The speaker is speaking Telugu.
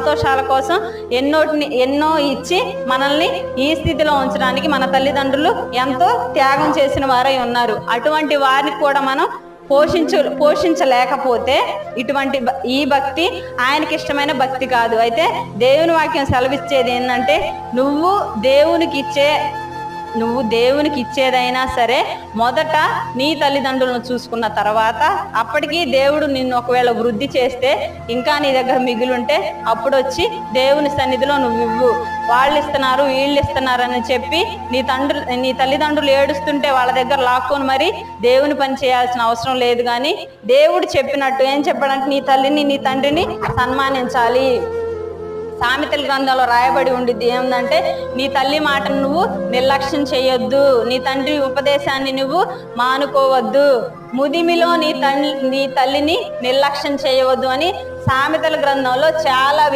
సంతోషాల కోసం ఎన్నో ఇచ్చి మనల్ని ఈ స్థితిలో ఉంచడానికి మన తల్లిదండ్రులు ఎంతో త్యాగం చేసిన వారై ఉన్నారు. అటువంటి వారిని కూడా మనం పోషించలేకపోతే ఈ భక్తి ఆయనకి ఇష్టమైన భక్తి కాదు. అయితే దేవుని వాక్యం సెలవిచ్చేది ఏంటంటే, నువ్వు దేవునికి ఇచ్చేదైనా సరే మొదట నీ తల్లిదండ్రులను చూసుకున్న తర్వాత, అప్పటికి దేవుడు నిన్ను ఒకవేళ వృద్ధి చేస్తే, ఇంకా నీ దగ్గర మిగులుంటే అప్పుడు వచ్చి దేవుని సన్నిధిలో నువ్వు ఇవ్వు. వాళ్ళు ఇస్తున్నారు వీళ్ళు ఇస్తున్నారని చెప్పి నీ తల్లిదండ్రులు ఏడుస్తుంటే వాళ్ళ దగ్గర లాక్కొని మరి దేవుని పని చేయాల్సిన అవసరం లేదు. కానీ దేవుడు చెప్పినట్టు ఏం చెప్పాడంటే, నీ తల్లిని నీ తండ్రిని సన్మానించాలి. సామెతల గ్రంథంలో రాయబడి ఉండిద్ది ఏమిటంటే, నీ తల్లి మాటను నువ్వు నిర్లక్ష్యం చేయొద్దు, నీ తండ్రి ఉపదేశాన్ని నువ్వు మానుకోవద్దు, ముదిమిలో నీ తల్లిని నిర్లక్ష్యం చేయవద్దు అని సామెతల గ్రంథంలో చాలా